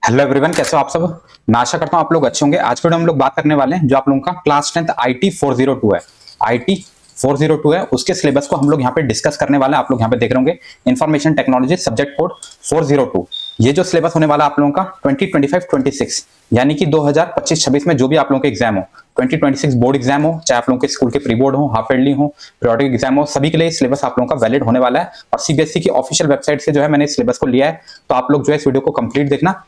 Hello everyone, कैसे हो आप सब। मैं आशा करता हूं आप लोग अच्छे होंगे। आज के वीडियो में हम लोग बात करने वाले हैं जो आप लोगों का क्लास 10th IT 402 है। IT 402 है, उसके सिलेबस को हम लोग यहाँ पे डिस्कस करने वाले हैं। आप लोग यहाँ पे देख रहे होंगे इंफॉर्मेशन टेक्नोलॉजी सब्जेक्ट कोड 402। ये जो सिलेबस होने वाला आप लोगों का 2025-26 यानी कि 2025-26 में जो भी आप लोगों के एग्जाम हो, 2026 बोर्ड एग्जाम हो, चाहे आप लोगों के स्कूल के प्री बोर्ड हो, हाफ ईयरली हो, पीरियोडिक एग्जाम हो, सभी के लिए सिलेबस आप लोगों का वैलिड होने वाला है। और सीबीएसई की ऑफिशियल वेबसाइट से जो है मैंने सिलेबस को लिया है, तो आप लोग जो है इस वीडियो को कंप्लीट देखना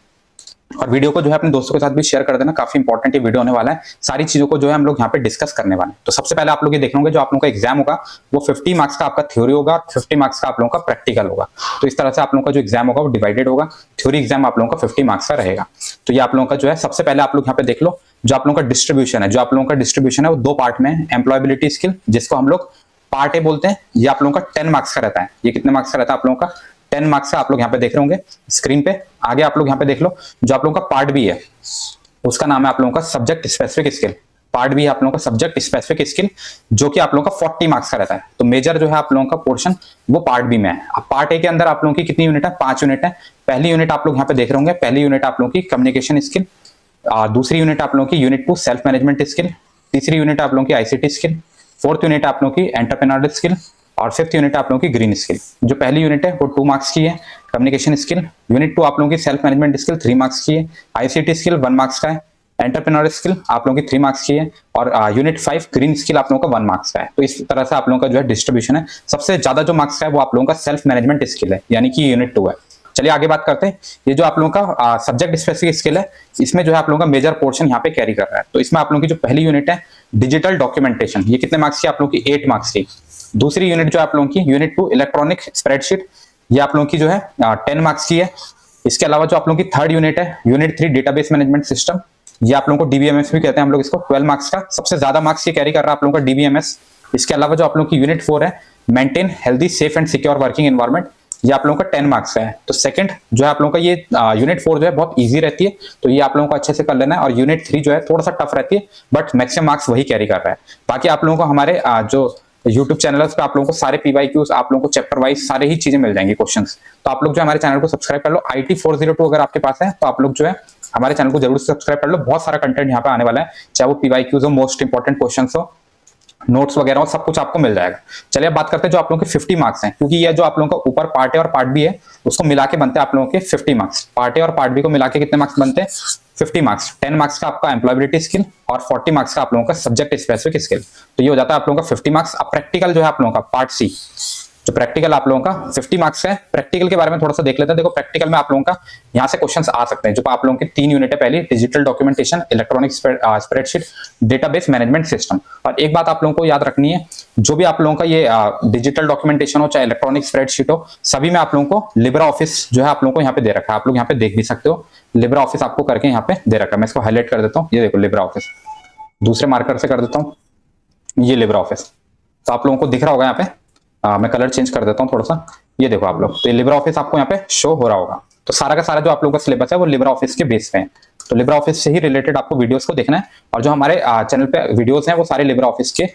और वीडियो को जो है अपने दोस्तों के साथ भी शेयर कर देना। काफी इंपॉर्टेंट ये वीडियो होने वाला है। सारी चीजों को जो है हम लोग यहाँ पे डिस्कस करने वाले हैं। तो सबसे पहले आप लोग ये देख होंगे जो आप लोगों का एग्जाम होगा वो 50 मार्क्स का आपका थ्योरी होगा और 50 मार्क्स का आप लोगों का प्रैक्टिकल होगा। तो इस तरह से आप लोगों का जो एग्जाम होगा वो डिवाइडेड होगा। थ्योरी एग्जाम आप लोगों का 50 मार्क्स का रहेगा। तो ये आप लोगों का जो है सबसे पहले आप लोग यहाँ पे देख लो जो आप लोगों का डिस्ट्रीब्यूशन है। जो आप लोगों का डिस्ट्रीब्यूशन है वो दो पार्ट में है। एम्प्लॉयबिलिटी स्किल, जिसको हम लोग पार्ट ए बोलते हैं, ये आप लोगों का 10 मार्क्स का रहता है। ये कितने मार्क्स का रहता है आप लोगों का? 10 मार्क्स का। आप लोग यहाँ पे देख रहे होंगे स्क्रीन पे। आगे आप लोग यहाँ पे देख लो जो आप लोगों का पार्ट बी है, उसका नाम है आप लोगों का subject specific skill. Part B है आप लोगों का सब्जेक्ट स्पेसिफिक स्किल, जो कि आप लोगों का 40 मार्क्स का रहता है। तो मेजर जो है आप लोगों का पोर्शन वो पार्ट बी में है। अब पार्ट ए के अंदर आप लोगों की कितनी यूनिट है? 5 यूनिट है। पहली यूनिट आप लोग यहाँ पे देख रहे होंगे, पहली यूनिट आप लोगों की कम्युनिकेशन स्किल, दूसरी यूनिट आप लोगों की यूनिट 2 सेल्फ मैनेजमेंट स्किल, तीसरी यूनिट आप लोगों की आईसीटी स्किल, फोर्थ यूनिट आप लोगों की एंटरप्रेन्योरशिप स्किल और फिफ्थ यूनिट आप लोगों की ग्रीन स्किल। जो पहली यूनिट है वो 2 मार्क्स की है कम्युनिकेशन स्किल, यूनिट 2 आप लोगों की सेल्फ मैनेजमेंट स्किल 3 मार्क्स की है, आईसीटी स्किल 1 मार्क्स का है, एंटरप्रेन्योरशिप स्किल आप लोगों की 3 मार्क्स की है और यूनिट 5 ग्रीन स्किल आप लोगों का 1 मार्क्स का है। तो इस तरह से आप लोगों का जो है डिस्ट्रीब्यूशन है। सबसे ज्यादा जो मार्क्स का है वो आप लोगों का सेल्फ मैनेजमेंट स्किल है, यानी कि यूनिट 2 है। चलिए आगे बात करते हैं। ये जो आप लोगों का सब्जेक्ट स्पेसिफिक स्किल है, इसमें जो है आप लोगों का मेजर पोर्शन यहाँ पे कैरी कर रहा है। तो इसमें आप लोगों की जो पहली यूनिट है डिजिटल डॉक्यूमेंटेशन, ये कितने मार्क्स की? आप लोगों की 8 मार्क्स की। दूसरी यूनिट जो आप लोगों की यूनिट 2 इलेक्ट्रॉनिक स्प्रेडशीट, ये आप लोगों की जो है 10 मार्क्स की है। इसके अलावा जो आप लोगों की थर्ड यूनिट है यूनिट 3 डेटाबेस मैनेजमेंट सिस्टम, ये आप लोगों को डीबीएमएस भी कहते हैं हम लोग इसको, 12 मार्क्स का। सबसे ज्यादा मार्क्स ये कैरी कर रहा है आप लोगों का डीबीएमएस। इसके अलावा जो आप लोगों की यूनिट 4 है maintain healthy safe and secure working environment, ये आप लोगों का 10 मार्क्स का है। तो सेकंड जो है आप लोगों का ये यूनिट 4 जो है बहुत इजी रहती है, तो ये आप लोगों को अच्छे से कर लेना है। और यूनिट 3 जो है थोड़ा सा टफ रहती है, बट मैक्सिमम मार्क्स वही कैरी कर रहा है। बाकी आप लोगों को हमारे जो यूट्यूब चैनल पे आप लोगों को सारे पीवाईक्यूज, आप लोगों को चैप्टर वाइज सारे ही चीजें मिल जाएंगी क्वेश्चंस। तो आप लोग जो हमारे चैनल को सब्सक्राइब कर लो। IT 402 अगर आपके पास है तो आप लोग जो है हमारे चैनल को जरूर सब्सक्राइब कर लो। बहुत सारा कंटेंट यहाँ पे आने वाला है, चाहे वो पीवाईक्यूज हो, मोस्ट इंपॉर्टेंट क्वेश्चंस हो, नोट्स वगैरह हो, सब कुछ आपको मिल जाएगा। चलिए अब बात करते हैं जो आप लोगों के 50 मार्क्स हैं, क्योंकि ये जो आप लोगों का ऊपर पार्ट ए और पार्ट बी है उसको मिला के बनते हैं आप लोगों के 50 मार्क्स। पार्ट ए और पार्ट बी को मिला के कितने मार्क्स बनते हैं? 50 मार्क्स। 10 मार्क्स का आपका एम्प्लॉयबिलिटी स्किल और 40 मार्क्स का आप लोगों का सब्जेक्ट स्पेसिफिक स्किल। तो ये हो जाता है आप लोगों का 50 मार्क्स। अब प्रैक्टिकल जो है आप लोगों का पार्ट सी, जो प्रैक्टिकल आप लोगों का 50 मार्क्स है। प्रैक्टिकल के बारे में थोड़ा सा देख लेते हैं। देखो प्रैक्टिकल में आप लोगों का यहाँ से क्वेश्चंस आ सकते हैं। जो आप लोगों की 3 यूनिट है, पहली digital documentation, electronic spreadsheet, database management system. और एक बात आप लोगों को याद रखनी है, जो भी आप लोगों का ये डिजिटल डॉक्यूमेंटेशन हो चाहे इलेक्ट्रॉनिक स्प्रेडशीट हो, सभी में आप लोगों को लिब्रा ऑफिस जो है आप लोगों को यहाँ पे दे रखा है। आप लोग यहाँ पे देख भी सकते हो, लिब्रा ऑफिस आपको करके यहाँ पे दे रखा है। मैं इसको हाईलाइट कर देता हूँ, ये देखो लिब्रा ऑफिस, दूसरे मार्कर से कर देता हूँ, ये लिब्रा ऑफिस। तो आप लोगों को दिख रहा होगा यहाँ पे, मैं कलर चेंज कर देता हूँ थोड़ा सा, ये देखो आप लोग। तो लिब्रा ऑफिस आपको यहाँ पे शो हो रहा होगा। तो सारा का सारा जो आप लोगों का सिलेबस है वो लिब्रा ऑफिस के बेस पे है। तो लिब्रा ऑफिस से ही रिलेटेड आपको वीडियोस को देखना है, और जो हमारे चैनल पे वीडियोस हैं वो सारे लिब्रा ऑफिस के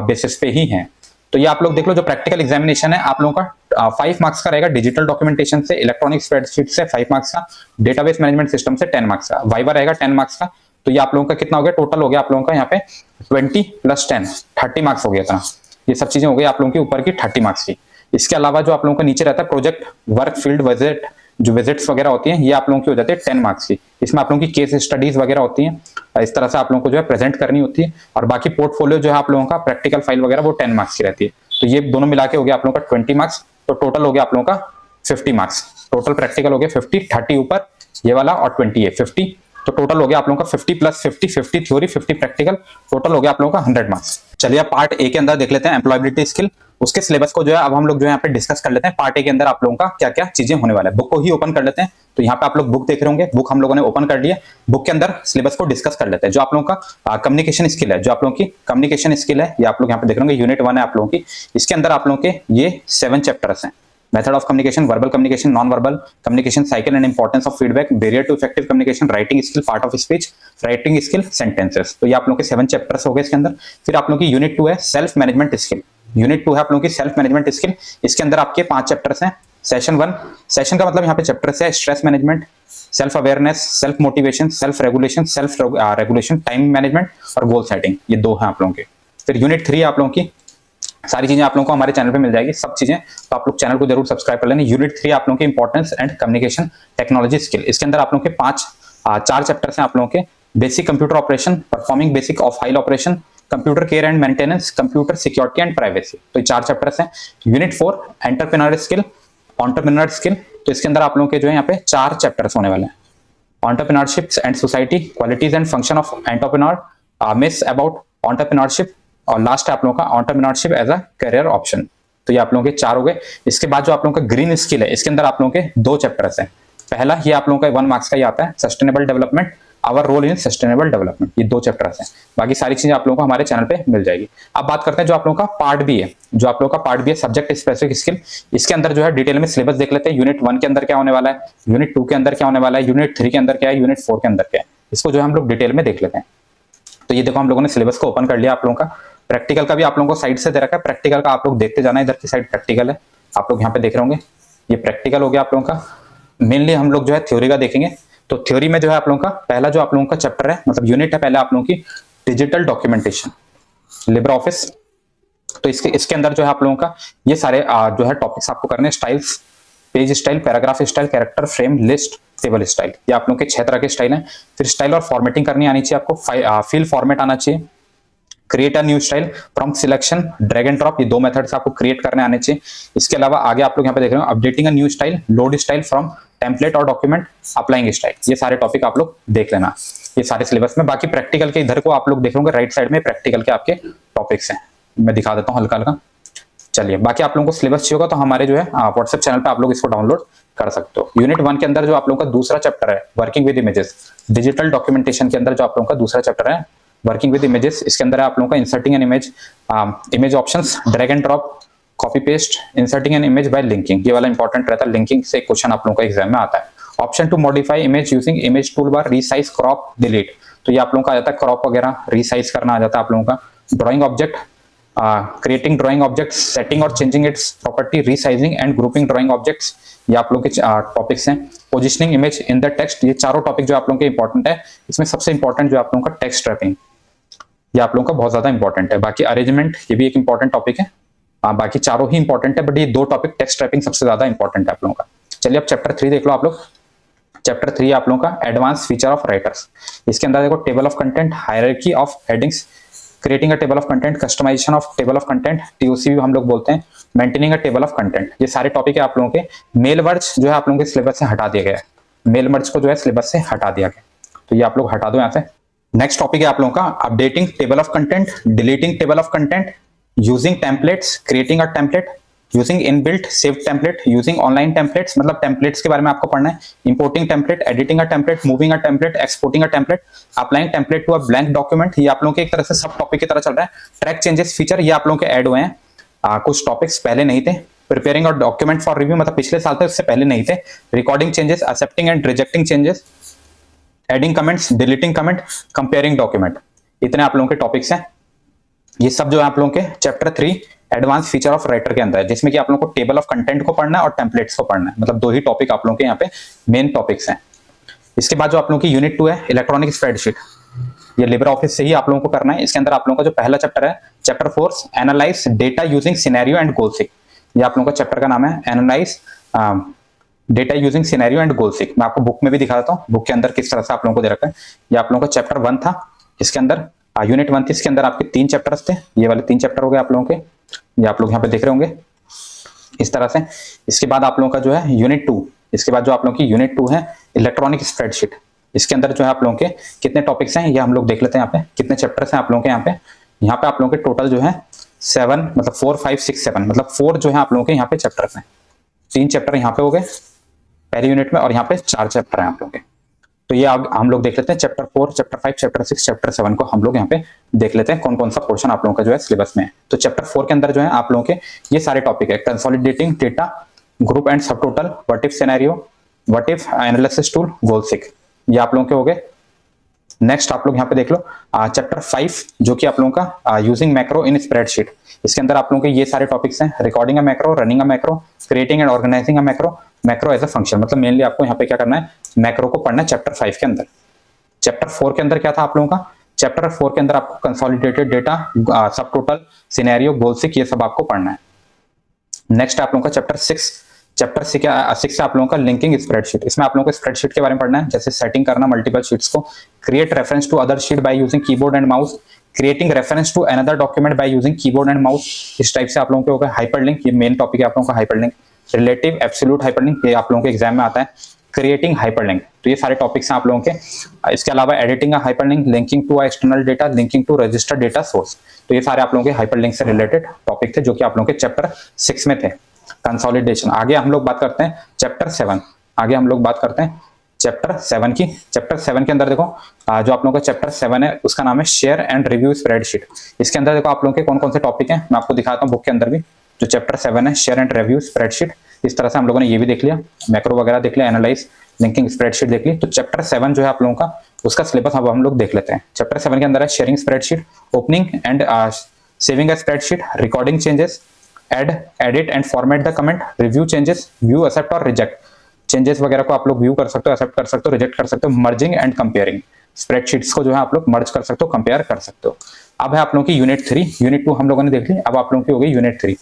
बेसिस पे ही हैं। तो ये आप लोग देख लो, जो प्रैक्टिकल एग्जामिनेशन है आप लोगों का 5 मार्क्स का रहेगा डिजिटल डॉक्यूमेंटेशन से, इलेक्ट्रॉनिक स्प्रेडशीट से 5 मार्क्स का, डेटाबेस मैनेजमेंट सिस्टम से 10 मार्क्स का, वाइवा रहेगा 10 मार्क्स का। तो ये आप लोगों का कितना हो गया? टोटल हो गया आप लोगों का यहाँ पे 20 + 10 30 मार्क्स हो गया था। ये सब चीजें हो गई आप लोगों की ऊपर की 30 मार्क्स की। इसके अलावा जो आप लोगों का नीचे रहता है प्रोजेक्ट वर्क फील्ड विजिट, जो विजिट्स वगैरह होती हैं, ये आप लोगों की हो जाती है 10 मार्क्स की। इसमें आप लोगों की केस स्टडीज वगैरह होती हैं, इस तरह से आप लोगों को जो है प्रेजेंट करनी होती है। और बाकी पोर्टफोलियो जो है आप लोगों का प्रैक्टिकल फाइल वगैरह वो 10 मार्क्स की रहती है। तो ये दोनों मिला के हो गया आप लोगों का 20 मार्क्स। तो टोटल हो गया आप लोगों का 50 मार्क्स। टोटल प्रैक्टिकल हो गया 50, 30 ऊपर ये वाला और 20 है 50। तो टोटल हो गया आप लोगों का 50 + 50, 50 थ्योरी 50 प्रैक्टिकल, टोटल हो गया आप लोगों का 100 मार्क्स। चलिए पार्ट ए के अंदर देख लेते हैं एम्प्लॉयबिलिटी स्किल। उसके सिलेबस को जो है अब हम लोग जो है यहाँ पे डिस्कस कर लेते हैं। पार्ट ए के अंदर आप लोगों का क्या क्या चीजें होने वाला है। बुक को ही ओपन कर लेते हैं। तो यहाँ पे आप लोग बुक देख रहे होंगे, बुक हम लोगों ने ओपन कर लिया। बुक के अंदर सिलेबस को डिस्कस कर लेते हैं। जो आप लोगों का कम्युनिकेशन स्किल है, जो आप लोगों की कम्युनिकेशन स्किल है, ये आप लोग यहाँ पे देख रहे होंगे यूनिट 1 है आप लोगों की। इसके अंदर आप लोगों के ये 7 चैप्टर्स हैं। Method of communication, verbal communication, non verbal communication cycle and importance of feedback, barrier to effective communication, writing skill, part of speech, writing skill, sentences. तो ये आप लोगों के 7 चैप्टर्स हो गए इसके अंदर। फिर आप लोगों की यूनिट 2 है सेल्फ मैनेजमेंट स्किल। यूनिट 2 है आप लोगों की सेल्फ मैनेजमेंट स्किल। इसके अंदर आपके 5 चैप्टर्स हैं। सेशन 1, सेशन का मतलब यहाँ पे चैप्टर से है stress management, self awareness, self motivation, self regulation, self regulation, time management और गोल सेटिंग, ये 2 हैं आप लोगों के। फिर यूनिट 3 आप लोगों की सारी चीजें आप लोगों को हमारे चैनल पे मिल जाएगी, सब चीजें, तो आप लोग चैनल को जरूर सब्सक्राइब कर लेना। यूनिट 3 आप लोगों के importance and communication technology skill, इसके अंदर आप लोगों के 4 चैप्टर्स हैं आप लोगों के। Basic computer operation, performing basic of file operation, computer care and maintenance, computer security and privacy, तो ये 4 चैप्टर्स हैं। Unit 4 entrepreneur skill, entrepreneur skill, तो इसके अंदर आप लोगों के जो है यहाँ पे 4 चैप्टर्स होने वाले हैं। Entrepreneurship and society, qualities and function of entrepreneur, miss about entrepreneurship, और लास्ट है आप लोगों का entrepreneurship as a career option. तो ये आप लोगों के 4 हो गए। इसके बाद जो आप लोगों का ग्रीन स्किल है, इसके अंदर आप लोगों के 2 चैप्टर्स हैं। पहला ये आप लोगों का 1 मार्क्स का ही आता है, sustainable development, our role in sustainable development, ये 2 चैप्टर्स हैं। बाकी सारी चीजें आप लोगों को हमारे चैनल पे मिल जाएगी। अब बात करते हैं जो आप लोगों का पार्ट बी है, जो आप लोगों का पार्ट बी है सब्जेक्ट स्पेसिफिक स्किल, इसके अंदर जो है डिटेल में सिलेबस देख लेते हैं। यूनिट 1 के अंदर क्या होने वाला है, यूनिट 2 के अंदर क्या होने वाला है, यूनिट 3 के अंदर क्या है, यूनिट 4 के अंदर क्या है, इसको जो है हम लोग डिटेल में देख लेते हैं। तो ये देखो हम लोगों ने सिलेबस को ओपन कर लिया आप लोगों का। प्रैक्टिकल का भी आप लोगों को साइड से दे रखा है, प्रैक्टिकल का आप लोग देखते जाना, इधर की साइड प्रैक्टिकल है, आप लोग यहाँ पे देख रहे होंगे, ये प्रैक्टिकल हो गया आप लोगों का। मेनली हम लोग जो है थ्योरी का देखेंगे। तो थ्योरी में जो है आप लोगों का पहला जो आप लोगों का चैप्टर है, मतलब यूनिट है पहले आप लोगों की डिजिटल डॉक्यूमेंटेशन, लिब्रे ऑफिस। तो इसके अंदर जो है आप लोगों का ये सारे जो है टॉपिक्स आपको करने, styles, page style, paragraph style, character frame, list, table style, ये आप लोगों के 6 तरह के स्टाइल हैं। फिर स्टाइल और फॉर्मेटिंग करनी आनी चाहिए आपको, फील फॉर्मेट आना चाहिए, create a new style from selection, drag and drop, ये 2 मेथड्स आपको क्रिएट करने आने चाहिए। इसके अलावा आगे आप लोग यहाँ पे देख रहे हो updating a new style, load style from template और डॉक्यूमेंट, अप्लाइंग स्टाइल, ये सारे टॉपिक आप लोग देख लेना, ये सारे सिलेबस में। बाकी प्रैक्टिकल के इधर को आप लोग देख रहे राइट साइड में प्रैक्टिकल के आपके टॉपिक्स हैं, मैं दिखा देता हूँ हल्का हल्का। चलिए, बाकी आप लोगों को सिलेबस चाहिए होगा तो हमारे जो है व्हाट्सएप चैनल पे आप लोग इसको डाउनलोड कर सकते हो। यूनिट 1 के अंदर जो आप लोगों का दूसरा चैप्टर है working with images, digital documentation के अंदर जो आप लोगों का दूसरा चैप्टर है वर्किंग विद इमेजेस, इसके अंदर आप लोगों का inserting an image, image options, drag and drop, copy paste, inserting an image by linking, ये वाला इंपॉर्टेंट रहता है, लिंकिंग से क्वेश्चन आप लोगों का एग्जाम में आता है। Option to modify image using image tool bar, resize, crop, delete, तो ये आप लोगों का आ जाता है, क्रॉप वगैरह रीसाइज करना आ जाता है आप लोगों का। Drawing object, creating drawing objects, setting और changing its property, resizing and grouping drawing objects, ये आप लोग के टॉपिक्स हैं। Positioning image in the text, ये चारों टॉपिक जो आप लोगों के इंपॉर्टेंट है। इसमें सबसे इंपॉर्टेंट जो आप लोगों का टेक्स्ट रैपिंग, ये आप लोगों का बहुत ज्यादा इंपॉर्टेंट है। बाकी अरेंजमेंट, ये भी एक इंपॉर्टेंट टॉपिक है। बाकी चारों ही इंपॉर्टेंट है, बट ये 2 टॉपिक टेक्स्ट रैपिंग सबसे ज्यादा इंपॉर्टेंट है आप लोगों का। चलिए अब चैप्टर 3 देख लो आप लोग। चैप्टर 3 आप लोगों का एडवांस फीचर ऑफ राइटर्स, इसके अंदर देखो table of content, hierarchy of headings, creating a table of content, customisation of table of content, TOC भी हम लोग बोलते हैं, maintaining a table of content, ये सारे टॉपिक है आप लोगों के। मेल वर्ड्स जो है आप लोगों के सिलेबस से हटा दिया गया है, मेल वर्ड्स को जो है सिलेबस से हटा दिया गया, तो ये आप लोग हटा दो यहाँ से। नेक्स्ट टॉपिक है आप लोगों का updating table of content, deleting table of content, using templates, creating a template, using inbuilt save template, using online templates, मतलब टेम्पलेट्स के बारे में आपको पढ़ना है, importing template, editing a template, moving a template, exporting a template, applying template to a blank document, ये आप लोगों के एक तरह से सब टॉपिक की तरह चल रहा है। ट्रैक चेंजेस फीचर, ये आप लोगों के ऐड हुए हैं, कुछ टॉपिक्स पहले नहीं थे। प्रिपेयरिंग और डॉक्यूमेंट फॉर रिव्यू, मतलब पिछले साल तक उससे पहले नहीं थे। Recording changes, accepting and rejecting changes, adding comments, deleting comment, comparing document, इतने आप लोगों के टॉपिक्स हैं। ये सब जो है आप लोगों के chapter 3 advance feature of writer के अंदर है, जिसमें कि आप लोगों को टेबल ऑफ कंटेंट को पढ़ना है और टेम्पलेट्स को पढ़ना है, मतलब 2 ही टॉपिक आप लोगों के यहाँ पे मेन टॉपिक्स हैं। इसके बाद जो आप लोगों की यूनिट 2 है इलेक्ट्रॉनिक स्प्रेडशीट, ये लिब्रे ऑफिस से ही आप लोगों को करना है। इसके अंदर आप लोगों का जो पहला चैप्टर है chapter 4 analyse data using scenario and goal seek, ये आप लोगों का चैप्टर का नाम है, analyse data using scenario and goal seek. मैं आपको बुक में भी दिखा देता हूँ, बुक के अंदर किस तरह से आप लोगों को दे रखा है। ये आप लोगों का चैप्टर 1 था, इसके अंदर यूनिट 1 थी, इसके अंदर आपके 3 चैप्टर्स थे, ये वाले 3 चैप्टर हो गए आप लोगों के, ये आप लोग यहाँ पे देख रहे होंगे इस तरह से। इसके बाद आप लोगों का जो है यूनिट 2, इसके बाद जो आप लोगों की यूनिट 2 है इलेक्ट्रॉनिक स्प्रेडशीट, इसके अंदर जो है आप लोगों के कितने टॉपिक्स हैं ये हम लोग देख लेते हैं। यहाँ पे कितने चैप्टर्स हैं आप लोगों के यहाँ पे आप लोगों के टोटल जो है 7, मतलब 4, 5, 6, 7, मतलब 4 जो है आप लोगों के यहाँ पे चैप्टर्स हैं। 3 चैप्टर यहाँ पे हो गए पहली यूनिट में, और यहाँ पे 4 चैप्टर हैं आप लोगों के। तो ये हम लोग देख लेते हैं चैप्टर 4, चैप्टर 5, चैप्टर 6, चैप्टर 7 को हम लोग यहाँ पे देख लेते हैं कौन कौन सा पोर्शन आप लोगों का जो है सिलेबस में है। तो चैप्टर 4 के अंदर जो है आप लोगों के ये सारे टॉपिक है, कंसोलिडेटिंग डेटा, ग्रुप एंड सब total, what if scenario, what if analysis tool, goal seek, ये आप लोगों के हो गए। नेक्स्ट आप लोग यहाँ पे देख लो चैप्टर 5 जो कि आप लोगों का यूजिंग मैक्रो इन स्प्रेडशीट। इसके अंदर आप लोगों के ये सारे टॉपिक्स हैं, recording a macro, running a macro, creating and organising a macro, macro as a function. मतलब मेनली आपको यहाँ पे क्या करना है, मैक्रो को पढ़ना है चैप्टर 5 के अंदर। चैप्टर 4 के अंदर क्या था आप लोगों का, चैप्टर 4 के अंदर आपको कंसोलिडेटेड डेटा, सब टोटल, सिनेरियो, गोल्सिक, ये सब आपको पढ़ना है। नेक्स्ट आप लोगों का चैप्टर 6 से आप लोगों का लिंकिंग स्प्रेडशीट। इसमें आप लोगों को स्प्रेडशीट के बारे में पढ़ना है, जैसे सेटिंग करना मल्टीपल शीट्स को, create reference to other sheet by using keyboard and mouse, creating reference to another document by using keyboard and mouse. इस टाइप से आप लोगों को होगा हाइपरलिंक, ये मेन टॉपिक है आप लोगों का हाइपरलिंक। रिलेटिव एब्सोल्यूट हाइपरलिंक, ये आप लोगों के एग्जाम में आता है। क्रिएटिंग हाइपरलिंक, तो ये सारे टॉपिक्स हैं आप लोगों के। इसके अलावा editing hyperlink, linking to external data, linking to registered data source, तो ये सारे आप लोगों के हाइपरलिंक से रिलेटेड टॉपिक थे जो कि आप लोगों के चैप्टर 6 में थे। कंसोलिडेशन, आगे हम लोग बात करते हैं चैप्टर 7। आगे हम लोग बात करते हैं चैप्टर 7 की। चैप्टर 7 के अंदर देखो जो आप लोगों का चैप्टर 7 है उसका नाम है शेयर एंड रिव्यू स्प्रेडशीट। इसके अंदर देखो आप लोगों के कौन कौन से टॉपिक हैं, मैं आपको दिखाता हूँ बुक के अंदर भी। जो चैप्टर 7 है शेयर एंड रिव्यू स्प्रेडशीट, इस तरह से हम लोगों ने ये भी देख लिया, मैक्रो वगैरह देख लिया, एनालाइज, लिंकिंग स्प्रेडशीट देख ली। तो चैप्टर 7 जो है आप लोगों का, उसका सिलेबस अब हम लोग देख लेते हैं। चैप्टर 7 के अंदर है sharing spreadsheet, opening and saving a spreadsheet, recording changes, edit and format the comment, review changes, view, accept और रिजेक्ट। चेंजेस वगैरह को आप लोग व्यू कर सकते हो, एक्सेप्ट कर सकते हो, रिजेक्ट कर सकते हो। मर्जिंग एंड कंपेयरिंग, स्प्रेडशीट्स को जो है आप लोग मर्ज कर सकते हो, कंपेयर कर सकते हो। अब है आप लोगों की यूनिट 3, यूनिट 2 हम लोगों ने देख ली, अब आप लोगों की हो गई यूनिट 3।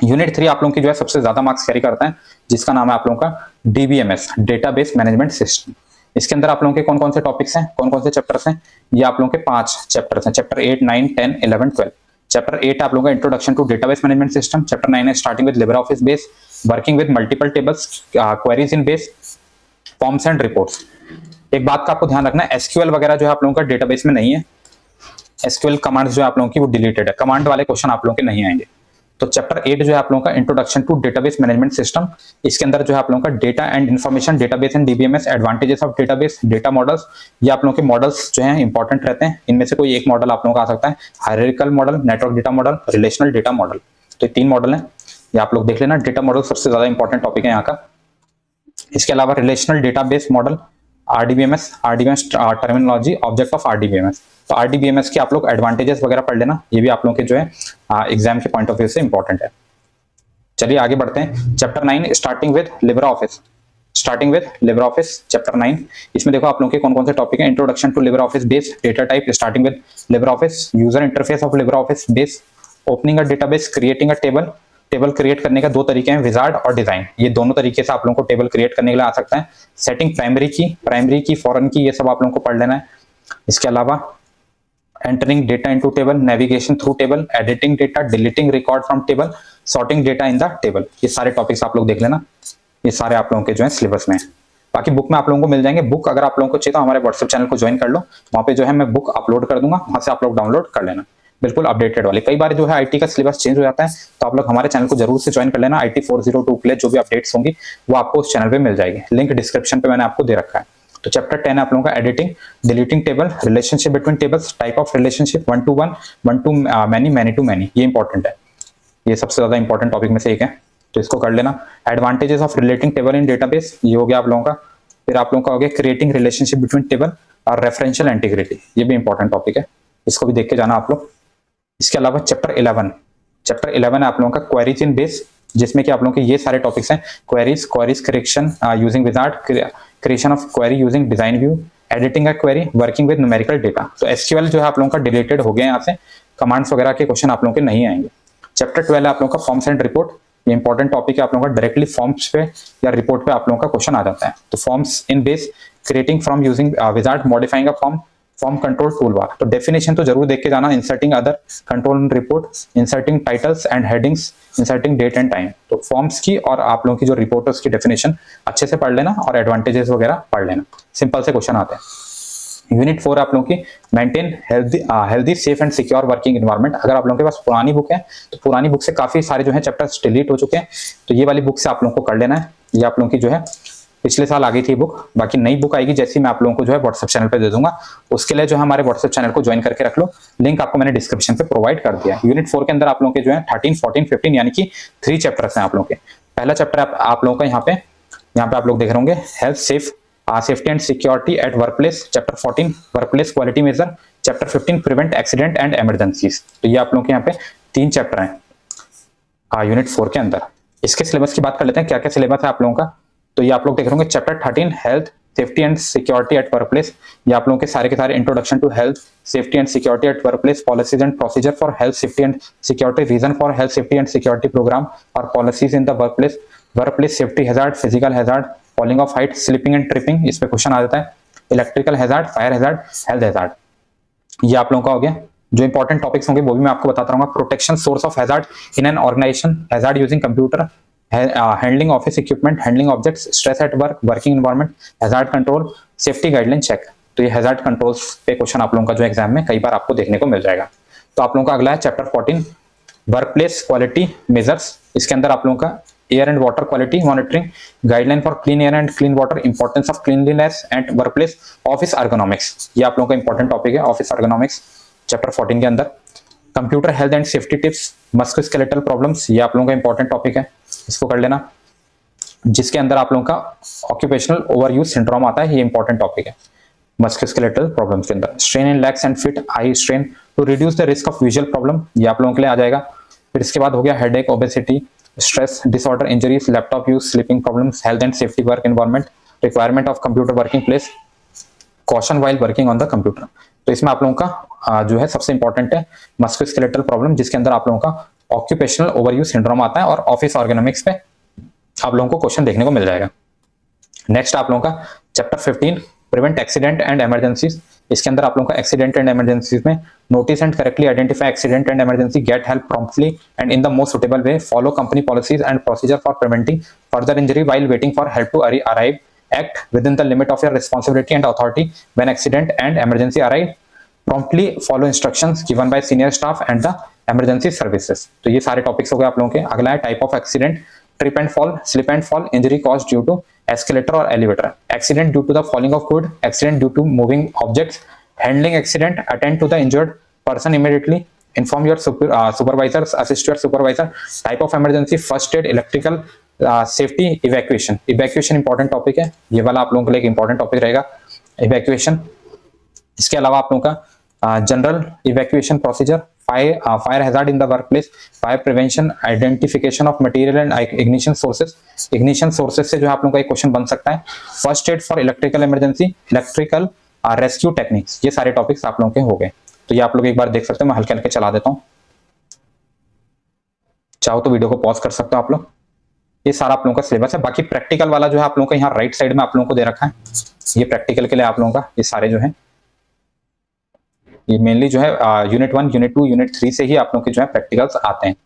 यूनिट 3 आप लोगों की जो है सबसे ज्यादा मार्क्स कैरी करता है, जिसका नाम है आप लोगों का डीबीएमएस, डेटाबेस मैनेजमेंट सिस्टम। इसके अंदर आप लोगों के कौन कौन से टॉपिक्स हैं, कौन कौन से चैप्टर्स हैं, ये आप लोगों के 5 चैप्टर्स हैं, चैप्टर 8, 9, 10, 11, 12। चैप्टर 8 आप लोगों का introduction to database management system. Chapter 9 है starting with LibreOffice base, working with multiple tables, queries in base, forms and reports. एक बात का आपको ध्यान रखना है, एसक्यूएल वगैरह जो है आप लोगों का डेटाबेस में नहीं है। एसक्यूएल कमांड्स जो है आप लोगों की वो डिलीटेड है, कमांड वाले क्वेश्चन आप लोगों के नहीं आएंगे। तो चैप्टर 8 जो है आप लोगों का introduction to database management system, इसके अंदर जो है आप लोगों का data and information, database and DBMS, advantages of database, data models. ये आप लोगों के मॉडल्स जो हैं इंपॉर्टेंट रहते हैं, इनमें से कोई एक मॉडल आप लोगों का आ सकता है, hierarchical model, network data model, relational data model. तो ये 3 मॉडल हैं, ये आप लोग देख लेना। डेटा मॉडल सबसे ज्यादा इंपॉर्टेंट टॉपिक है यहाँ का। इसके अलावा relational database model, RDBMS terminology, object of RDBMS. तो आरडीबीएमएस की आप लोग एडवांटेजेस वगैरह पढ़ लेना, ये भी आप लोगों के जो है एग्जाम के पॉइंट ऑफ व्यू से इंपॉर्टेंट है। चलिए आगे बढ़ते हैं। Chapter 9 starting with Libre office, starting with Libre office chapter 9। इसमें देखो आप लोगों के कौन कौन से टॉपिक हैं, introduction to LibreOffice base, data type, starting with LibreOffice, user interface of LibreOffice base, opening a database, creating a table. Table create करने का 2 तरीके हैं, विजार्ड और डिजाइन। ये दोनों तरीके से आप लोगों को टेबल क्रिएट करने के लिए आ सकता है। सेटिंग प्राइमरी की, फॉरेन की, ये सब आप लोगों को पढ़ लेना है। इसके अलावा entering data into table, navigation through table, editing data, deleting record from table, sorting data in the table. ये सारे टॉपिक्स आप लोग देख लेना, ये सारे आप लोगों के जो है सिलेबस में है। बाकी बुक में आप लोगों को मिल जाएंगे। बुक अगर आप लोगों को चाहिए तो हमारे व्हाट्सएप चैनल को ज्वाइन कर लो, वहां पे जो है मैं बुक अपलोड कर दूंगा, वहां से आप लोग डाउनलोड कर लेना, बिल्कुल अपडेटेड वाली। कई बार जो है आईटी का सिलेबस चेंज हो जाता है, तो आप लोग हमारे चैनल को जरूर से ज्वाइन कर लेना। IT 402 के लिए जो भी अपडेट्स होंगी वो आपको उस चैनल पे मिल जाएगी, लिंक डिस्क्रिप्शन पे मैंने आपको दे रखा है। तो चैप्टर 10 है आप लोगों का editing, deleting table, relationship between tables, type of relationship, 1 to 1, 1 to many, many to many। ये इंपॉर्टेंट है, ये सबसे ज्यादा इंपॉर्टेंट टॉपिक में से एक है, तो इसको कर लेना। Advantages of relating table in database, ये हो गया आप लोगों का। फिर आप लोगों का हो गया क्रिएटिंग रिलेशनशिप बिटवीन टेबल और रेफरेंशियल इंटीग्रिटी, ये भी इंपॉर्टेंट टॉपिक है, इसको भी देख के जाना आप लोग। इसके अलावा चैप्टर 11 है आप लोगों का क्वेरीज इन बेस, जिसमें कि आप लोगों के ये सारे टॉपिक्स हैं, queries correction using wizard, creation of query using design view, editing a query, working with numerical data. तो एसक्यूएल जो है आप लोगों का डिलीटेड हो गया यहाँ से, कमांड्स वगैरह के क्वेश्चन आप लोगों के नहीं आएंगे। चैप्टर 12 है आप लोगों का फॉर्म्स एंड रिपोर्ट, ये इंपॉर्टेंट टॉपिक है आप लोगों का, डायरेक्टली फॉर्म्स पे या रिपोर्ट पे आप लोगों का क्वेश्चन आ जाता है। तो forms in base, creating from using wizard, modifying a form control tool bar. तो डेफिनेशन तो जरूर देख के जाना, inserting other control in report, inserting titles and headings, inserting date and time. तो फॉर्म्स की और आप लोगों की जो रिपोर्टर्स की डेफिनेशन अच्छे से पढ़ लेना और एडवांटेजेस वगैरह पढ़ लेना, सिंपल से क्वेश्चन आते हैं। यूनिट 4 आप लोगों की maintain healthy safe and secure working environment. अगर आप लोगों के पास पुरानी बुक है तो पुरानी बुक से काफी सारे जो है चैप्टर्स डिलीट हो चुके हैं, तो ये वाली बुक से आप लोगों को कर लेना है। ये आप लोगों की जो है पिछले साल आ गई थी बुक, बाकी नई बुक आएगी जैसी मैं आप लोगों को जो है व्हाट्सएप चैनल पे दे दूंगा। उसके लिए जो है हमारे व्हाट्सएप चैनल को ज्वाइन करके रख लो, लिंक आपको मैंने डिस्क्रिप्शन पे प्रोवाइड कर दिया है। यूनिट 4 के अंदर आप लोगों के जो है 13, 14, 15 यानी कि 3 चैप्टर्स हैं आप लोगों के। पहला चैप्टर आप लोगों का यहाँ पे आप लोग देख रहे होंगे, health safe safety and security at workplace, chapter 14 workplace quality measure, chapter 15 prevent accident and emergencies. तो ये आप लोगों के यहाँ पे 3 चैप्टर हैं यूनिट 4 के अंदर। इसके सिलेबस की बात कर लेते हैं, क्या क्या सिलेबस है आप लोगों का। तो ये आप लोग देख रहे होंगे chapter 13 health safety and security at workplace, ये आप लोगों के सारे introduction to health safety and security at workplace, policies and procedure for health safety and security, reason for health safety and security program और policies in the workplace, workplace safety hazard, physical hazard, falling of height, slipping and tripping, इस पे question आ जाता है, electrical hazard, fire hazard, health hazard. ये आप लोगों का हो गया। जो इंपॉर्टेंट टॉपिक्स होंगे वो भी मैं आपको बताता रहूंगा। Protection source of hazard in an organisation, hazard using computer, handling office equipment, handling objects, stress at work, working environment, hazard control, safety guideline check. तो ये हैजार्ड कंट्रोल्स पे क्वेश्चन आप लोगों का जो एग्जाम में कई बार आपको देखने को मिल जाएगा। तो आप लोगों का अगला है चैप्टर 14 वर्कप्लेस क्वालिटी मेजर्स। इसके अंदर आप लोगों का air and water quality monitoring, guideline for clean air and clean water, importance of cleanliness and workplace, office ergonomics, ये आप लोगों का इंपॉर्टेंट टॉपिक है ऑफिस अर्गोनॉमिक्स चैप्टर 14 के अंदर। Computer health and safety tips, musculoskeletal problems, ये आप लोगों का इंपॉर्टेंट टॉपिक है, इसको कर लेना। जिसके अंदर आप लोगों का ऑक्यूपेशनल ओवरयूज सिंड्रोम आता है, ये इंपॉर्टेंट टॉपिक है मस्कुलोस्केलेटल प्रॉब्लम्स के अंदर। Strain in legs and feet, eye strain to reduce the risk of visual problem, ये आप लोगों के लिए आ जाएगा। फिर इसके बाद हो गया headache, obesity, stress disorder, injuries, laptop use, sleeping problems, health and safety work environment, requirement of computer working place, caution while working on the computer. तो इसमें आप लोगों का जो है सबसे इंपॉर्टेंट है मस्कुलोस्केलेटल प्रॉब्लम, जिसके अंदर आप लोगों का ऑक्यूपेशनल ओवरयूज सिंड्रोम आता है और ऑफिस ऑर्गेनोमिक्स पे आप लोगों को क्वेश्चन देखने को मिल जाएगा। नेक्स्ट आप लोगों का chapter 15 prevent accident and emergencies. इसके अंदर आप लोगों का एक्सीडेंट एंड इमरजेंसीज में notice and correctly identify accident and emergency, get help promptly and in the most suitable way, follow company policies and procedure for preventing further injury while waiting for help to arrive, act within the limit of your responsibility and authority when accident and emergency arrive, promptly follow instructions given by senior staff and the emergency services। तो ये सारे topics हो गए आप लोगों के। अगला है type of accident, trip and fall, slip and fall, injury cause due to escalator और elevator, accident due to the falling of good, accident due to moving objects, handling accident, attend to the injured person immediately, inform your supervisors, assist your supervisor, type of emergency, first aid, electrical, safety, evacuation. Evacuation important topic है, ये वाला आप लोगों के लिए एक important topic रहेगा evacuation. इसके अलावा आप लोगों का general evacuation procedure, fire hazard in the workplace, fire prevention, identification of material and ignition sources. Ignition sources से जो है आप लोगों का एक क्वेश्चन बन सकता है। First aid for electrical emergency, electrical rescue techniques, ये सारे टॉपिक्स आप लोगों के हो गए। तो ये आप लोग एक बार देख सकते हो, मैं हल्के हल्के चला देता हूँ, चाहो तो वीडियो को पॉज कर सकते हो आप लोग। ये सारा आप लोगों का सिलेबस है। बाकी प्रैक्टिकल वाला जो है आप लोगों को यहाँ राइट साइड में आप लोगों को दे रखा है, ये प्रैक्टिकल के लिए आप लोगों का ये सारे जो है ये मेनली जो है यूनिट 1, यूनिट 2, यूनिट 3 से ही आप लोगों के जो है प्रैक्टिकल्स आते हैं।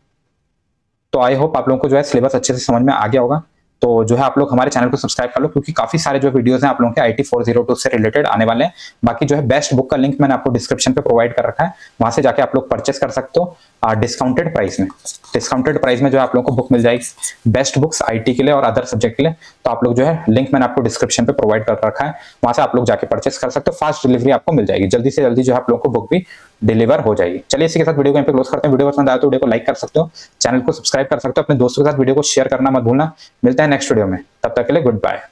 तो आई होप आप लोगों को जो है सिलेबस अच्छे से समझ में आ गया होगा। तो जो है आप लोग हमारे चैनल को सब्सक्राइब कर लो, क्योंकि काफी सारे जो वीडियोस हैं आप लोगों के IT 402 से रिलेटेड आने वाले हैं। बाकी जो है बेस्ट बुक का लिंक मैंने आपको डिस्क्रिप्शन पे प्रोवाइड कर रखा है, वहां से जाके आप लोग परचेस कर सकते हो डिस्काउंटेड प्राइस में। डिस्काउंटेड प्राइस में जो है आप लोगों को बुक मिल जाएगी, बेस्ट बुक्स IT के लिए और अदर सब्जेक्ट के लिए। तो आप लोग जो है लिंक मैंने आपको डिस्क्रिप्शन पे प्रोवाइड कर रखा है, वहां से आप लोग जाके परचेस कर सकते हो। फास्ट डिलीवरी आपको मिल जाएगी, जल्दी से जल्दी जो है आप लोगों को बुक भी डिलीवर हो जाएगी। चलिए इसी के साथ वीडियो को यहाँ पे क्लोज करते हैं। वीडियो पसंद आया तो वीडियो को लाइक कर सकते हो, चैनल को सब्सक्राइब कर सकते हो, अपने दोस्तों के साथ वीडियो को शेयर करना मत भूलना। मिलते हैं नेक्स्ट वीडियो में, तब तक के लिए गुड बाय।